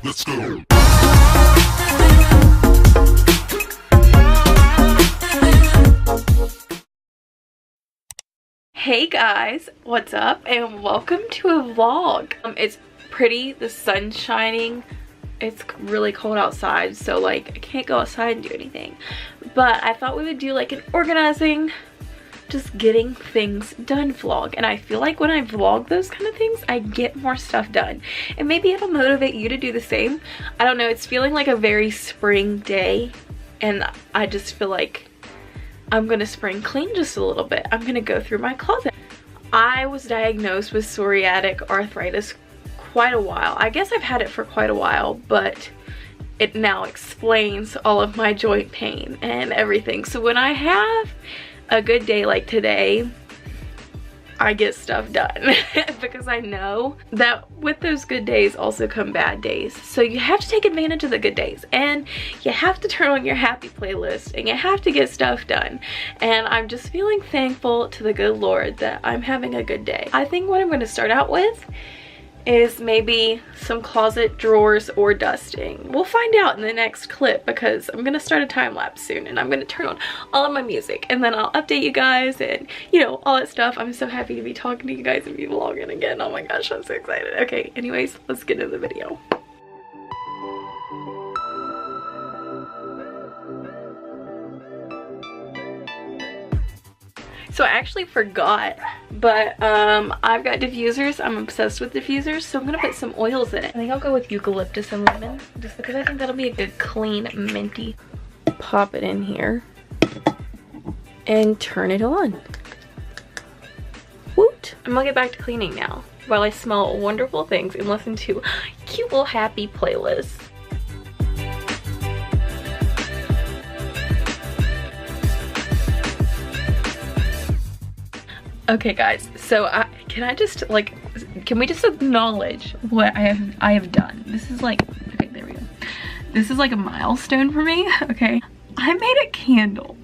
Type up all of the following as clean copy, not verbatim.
Let's go. Hey guys, what's up and welcome to a vlog. It's pretty, the sun's shining. It's really cold outside, so like I can't go outside and do anything. But I thought we would do like an organizing, just getting things done vlog. And I feel like when I vlog those kind of things, I get more stuff done. And maybe it'll motivate you to do the same. I don't know, it's feeling like a very spring day. And I just feel like I'm gonna spring clean just a little bit. I'm gonna go through my closet. I was diagnosed with psoriatic arthritis quite a while. I guess I've had it for quite a while, but it now explains all of my joint pain and everything. So when I have a good day like today, I get stuff done because I know that with those good days also come bad days. So you have to take advantage of the good days and you have to turn on your happy playlist and you have to get stuff done. And I'm just feeling thankful to the good Lord that I'm having a good day. I think what I'm going to start out with is maybe some closet drawers or dusting. We'll find out in the next clip because I'm gonna start a time lapse soon and I'm gonna turn on all of my music and then I'll update you guys and you know, all that stuff. I'm so happy to be talking to you guys and be vlogging again. Oh my gosh, I'm so excited. Okay, anyways, let's get into the video. So I actually forgot, but I've got diffusers. I'm obsessed with diffusers, so I'm gonna put some oils in it. I think I'll go with eucalyptus and lemon, just because I think that'll be a good, clean, minty. Pop it in here and turn it on. Woot! I'm gonna get back to cleaning now while I smell wonderful things and listen to cute little happy playlists. Okay guys, so can we just acknowledge what I have done? This is like, okay, there we go. This is like a milestone for me, okay? I made a candle.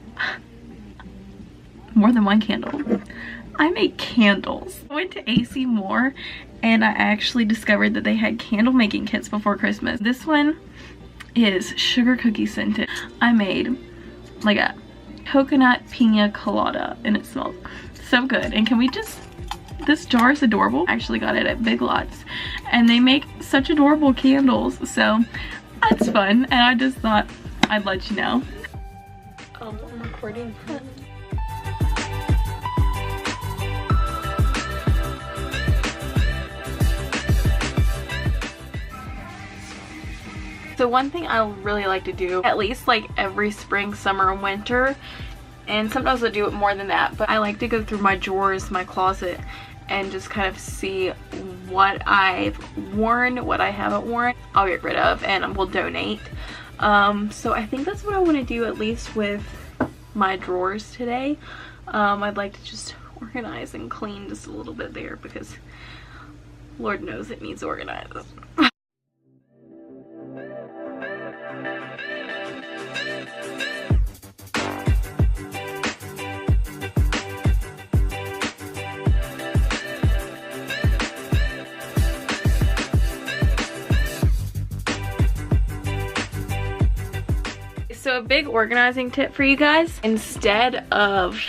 More than one candle. I made candles. I went to AC Moore and I actually discovered that they had candle making kits before Christmas. This one is sugar cookie scented. I made like a coconut pina colada and it smells so good. And can we just, this jar is adorable. I actually got it at Big Lots and they make such adorable candles, so that's fun and I just thought I'd let you know. I'm recording. So one thing I really like to do, at least like every spring, summer, and winter, and sometimes I do it more than that, but I like to go through my drawers, my closet, and just kind of see what I've worn, what I haven't worn, I'll get rid of, and we'll donate. So I think that's what I want to do, at least with my drawers today. I'd like to just organize and clean just a little bit there because Lord knows it needs organized. So a big organizing tip for you guys, instead of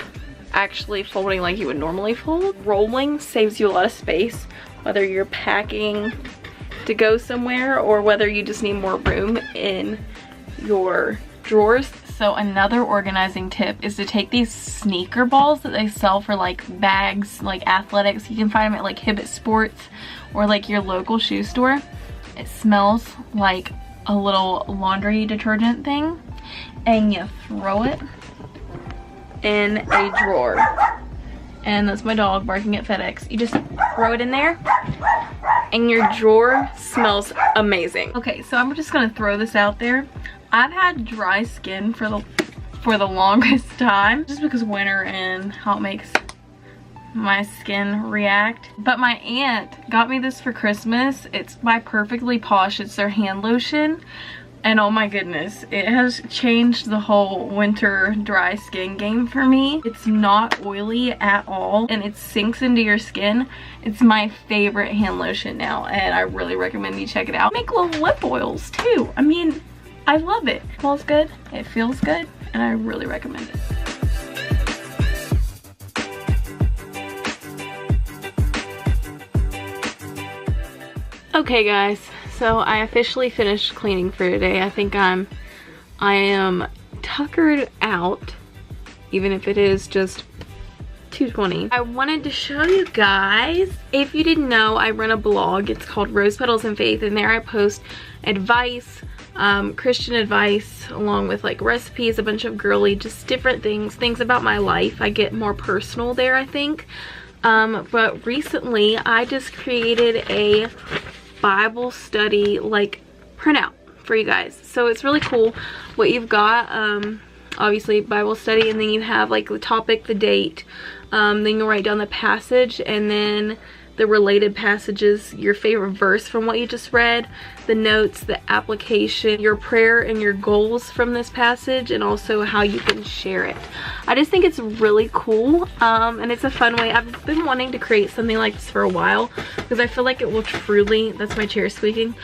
actually folding like you would normally fold, rolling saves you a lot of space, whether you're packing to go somewhere or whether you just need more room in your drawers. So another organizing tip is to take these sneaker balls that they sell for like bags, like athletics. You can find them at like Hibbett Sports or like your local shoe store. It smells like a little laundry detergent thing, and you throw it in a drawer. And that's my dog barking at FedEx. You just throw it in there and your drawer smells amazing. Okay, so I'm just gonna throw this out there. I've had dry skin for the longest time, just because winter and how it makes my skin react. But my aunt got me this for Christmas. It's by Perfectly Posh. It's their hand lotion, And oh my goodness, it has changed the whole winter dry skin game for me. It's not oily at all and it sinks into your skin. It's my favorite hand lotion now and I really recommend you check it out. Make little lip oils too. I mean, I love it. It smells good, it feels good, and I really recommend it. Okay guys, so I officially finished cleaning for today. I think I am tuckered out, even if it is just 2:20. I wanted to show you guys, if you didn't know, I run a blog. It's called Rose Petals and Faith, and there I post advice, Christian advice, along with like recipes, a bunch of girly, just different things about my life. I get more personal there, I think. But recently I just created a Bible study like printout for you guys. So it's really cool. What you've got, obviously Bible study, and then you have like the topic, the date, then you'll write down the passage, and then the related passages, your favorite verse from what you just read, the notes, the application, your prayer and your goals from this passage, and also how you can share it. I just think it's really cool, and it's a fun way. I've been wanting to create something like this for a while because I feel like it will truly, that's my chair squeaking,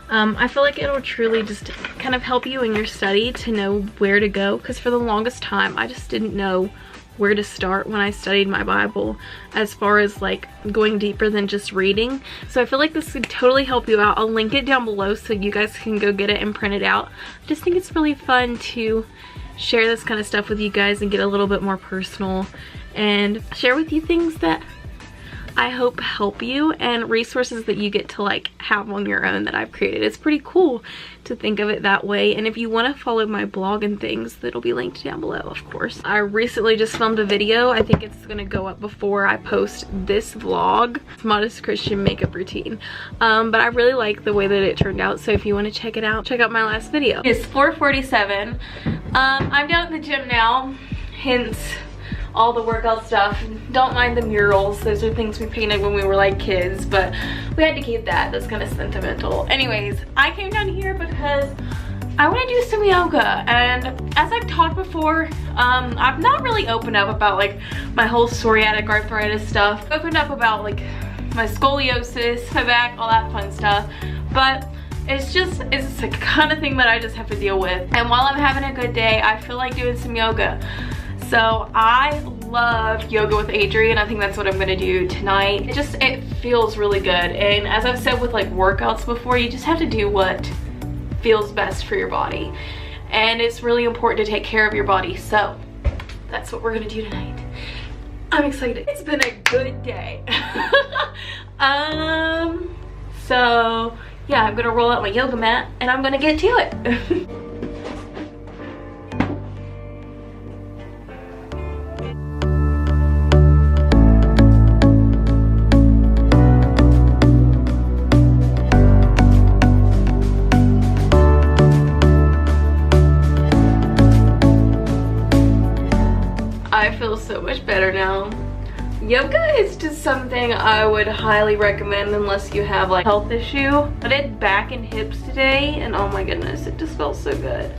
I feel like it'll truly just kind of help you in your study to know where to go, because for the longest time I just didn't know where to start when I studied my Bible as far as like going deeper than just reading. So I feel like this could totally help you out. I'll link it down below so you guys can go get it and print it out. I just think it's really fun to share this kind of stuff with you guys and get a little bit more personal and share with you things that I hope help you, and resources that you get to like have on your own that I've created. It's pretty cool to think of it that way. And if you want to follow my blog and things, that'll be linked down below, of course. I recently just filmed a video. I think it's gonna go up before I post this vlog. It's Modest Christian makeup routine. But I really like the way that it turned out. So if you want to check it out, check out my last video. It's 4:47. I'm down at the gym now, hence all the workout stuff. Don't mind the murals. Those are things we painted when we were like kids, but we had to keep that. That's kind of sentimental. Anyways, I came down here because I want to do some yoga, and as I've talked before, I've not really opened up about like my whole psoriatic arthritis stuff. I've opened up about like my scoliosis, my back, all that fun stuff, but it's the kind of thing that I just have to deal with. And while I'm having a good day, I feel like doing some yoga. So I love yoga with Adrian. I think that's what I'm gonna do tonight. It feels really good. And as I've said with like workouts before, you just have to do what feels best for your body. And it's really important to take care of your body. So that's what we're gonna do tonight. I'm excited. It's been a good day. So yeah, I'm gonna roll out my yoga mat and I'm gonna get to it. I feel so much better now. Yoga is just something I would highly recommend unless you have like a health issue. I did back and hips today and oh my goodness, it just felt so good.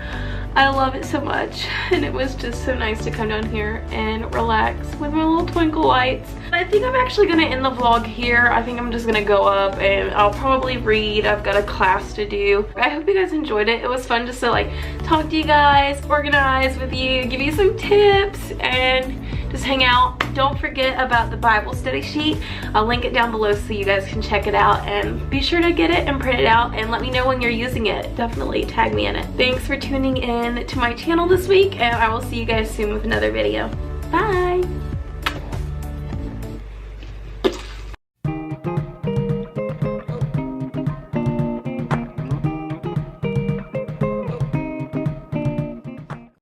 I love it so much, and it was just so nice to come down here and relax with my little twinkle lights. I think I'm actually gonna end the vlog here. I think I'm just gonna go up and I'll probably read. I've got a class to do. I hope you guys enjoyed it. It was fun just to like talk to you guys, organize with you, give you some tips, and just hang out. Don't forget about the Bible study sheet. I'll link it down below so you guys can check it out, and be sure to get it and print it out and let me know when you're using it. Definitely tag me in it. Thanks for tuning in to my channel this week, and I will see you guys soon with another video. Bye!